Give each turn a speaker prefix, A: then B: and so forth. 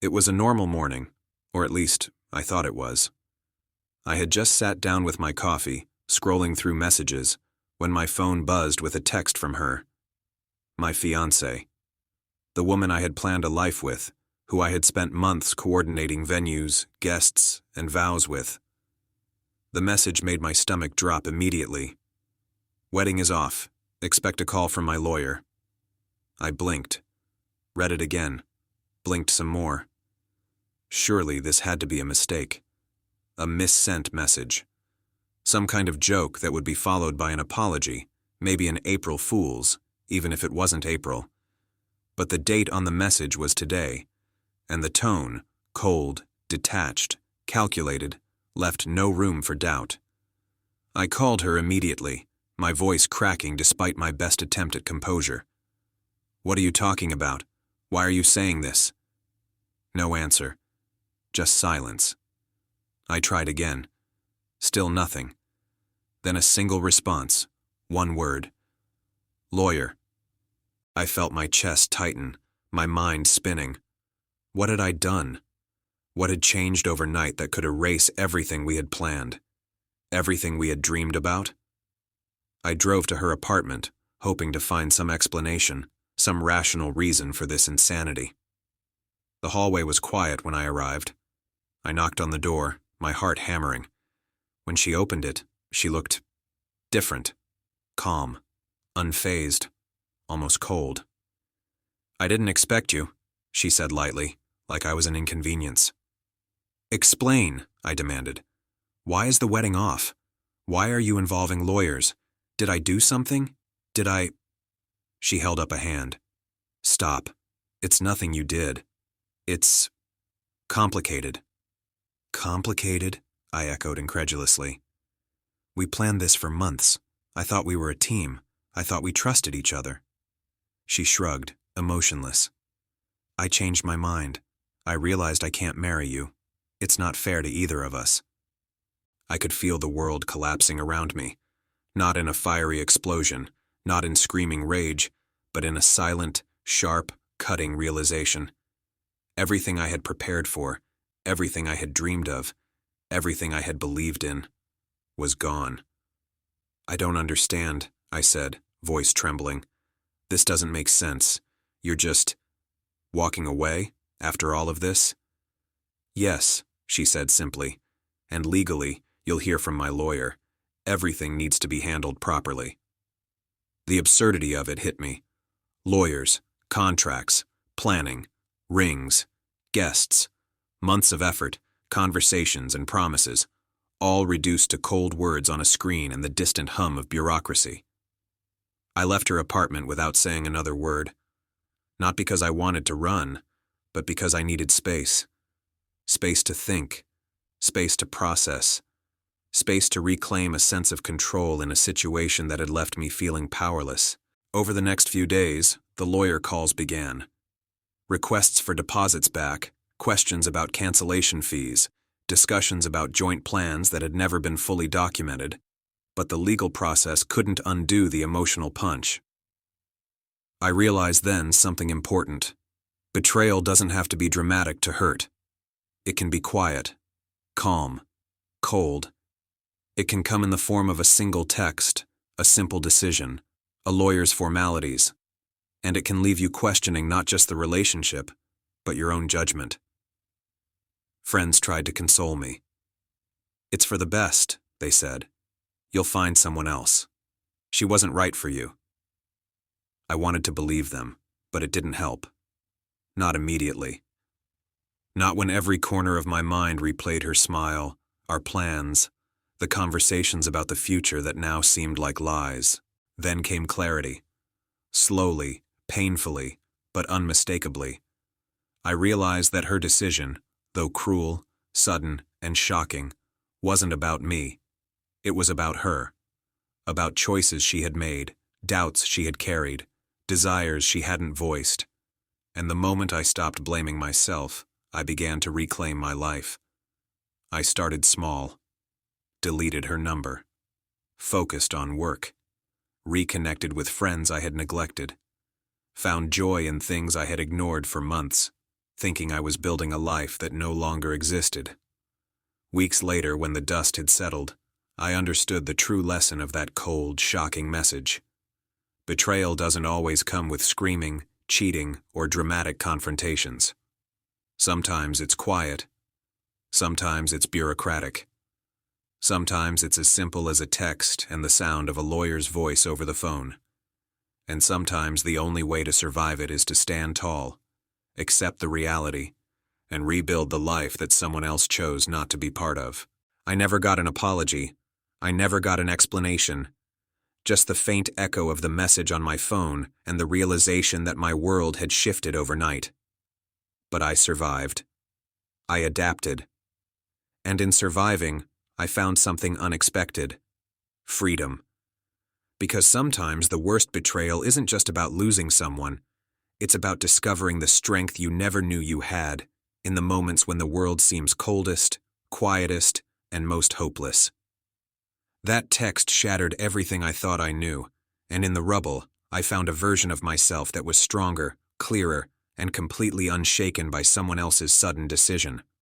A: It was a normal morning, or at least I thought it was. I had just sat down with my coffee, scrolling through messages, when my phone buzzed with a text from her. My fiancée. The woman I had planned a life with, who I had spent months coordinating venues, guests, and vows with. The message made my stomach drop immediately. Wedding is off. Expect a call from my lawyer. I blinked. Read it again. Blinked some more. Surely this had to be a mistake. A missent message. Some kind of joke that would be followed by an apology, maybe an April Fool's, even if it wasn't April. But the date on the message was today, and the tone, cold, detached, calculated, left no room for doubt. I called her immediately, my voice cracking despite my best attempt at composure. "What are you talking about? Why are you saying this?" No answer. Just silence. I tried again. Still nothing. Then a single response. One word. "Lawyer." I felt my chest tighten, my mind spinning. What had I done? What had changed overnight that could erase everything we had planned? Everything we had dreamed about? I drove to her apartment, hoping to find some explanation, some rational reason for this insanity. The hallway was quiet when I arrived. I knocked on the door, my heart hammering. When she opened it, she looked different, calm, unfazed, almost cold. "I didn't expect you," she said lightly, like I was an inconvenience. "Explain," I demanded. "Why is the wedding off? Why are you involving lawyers? Did I do something? Did I—" She held up a hand. "Stop. It's nothing you did. It's complicated." "Complicated?" I echoed incredulously. "We planned this for months. I thought we were a team. I thought we trusted each other." She shrugged, emotionless. "I changed my mind. I realized I can't marry you. It's not fair to either of us." I could feel the world collapsing around me, not in a fiery explosion, not in screaming rage, but in a silent, sharp, cutting realization. Everything I had prepared for, everything I had dreamed of, everything I had believed in, was gone. "I don't understand," I said, voice trembling. "This doesn't make sense. You're just walking away after all of this?" "Yes," she said simply, "and legally, you'll hear from my lawyer. Everything needs to be handled properly." The absurdity of it hit me. Lawyers, contracts, planning, rings, guests, months of effort, conversations and promises, all reduced to cold words on a screen and the distant hum of bureaucracy. I left her apartment without saying another word. Not because I wanted to run, but because I needed space. Space to think, space to process, space to reclaim a sense of control in a situation that had left me feeling powerless. Over the next few days, the lawyer calls began. Requests for deposits back, questions about cancellation fees, discussions about joint plans that had never been fully documented, but the legal process couldn't undo the emotional punch. I realized then something important. Betrayal doesn't have to be dramatic to hurt. It can be quiet, calm, cold. It can come in the form of a single text, a simple decision, a lawyer's formalities, and it can leave you questioning not just the relationship, but your own judgment. Friends tried to console me. "It's for the best," they said. "You'll find someone else. She wasn't right for you." I wanted to believe them, but it didn't help. Not immediately. Not when every corner of my mind replayed her smile, our plans, the conversations about the future that now seemed like lies. Then came clarity. Slowly, painfully, but unmistakably. I realized that her decision, though cruel, sudden, and shocking, wasn't about me. It was about her. About choices she had made, doubts she had carried, desires she hadn't voiced. And the moment I stopped blaming myself, I began to reclaim my life. I started small. Deleted her number. Focused on work. Reconnected with friends I had neglected. Found joy in things I had ignored for months. thinking I was building a life that no longer existed. Weeks later, when the dust had settled, I understood the true lesson of that cold, shocking message. Betrayal doesn't always come with screaming, cheating, or dramatic confrontations. Sometimes it's quiet. Sometimes it's bureaucratic. Sometimes it's as simple as a text and the sound of a lawyer's voice over the phone. And sometimes the only way to survive it is to stand tall, accept the reality, and rebuild the life that someone else chose not to be part of. I never got an apology. I never got an explanation. Just the faint echo of the message on my phone and the realization that my world had shifted overnight. But I survived. I adapted. And in surviving, I found something unexpected: freedom. Because sometimes the worst betrayal isn't just about losing someone, it's about discovering the strength you never knew you had in the moments when the world seems coldest, quietest, and most hopeless. That text shattered everything I thought I knew, and in the rubble, I found a version of myself that was stronger, clearer, and completely unshaken by someone else's sudden decision.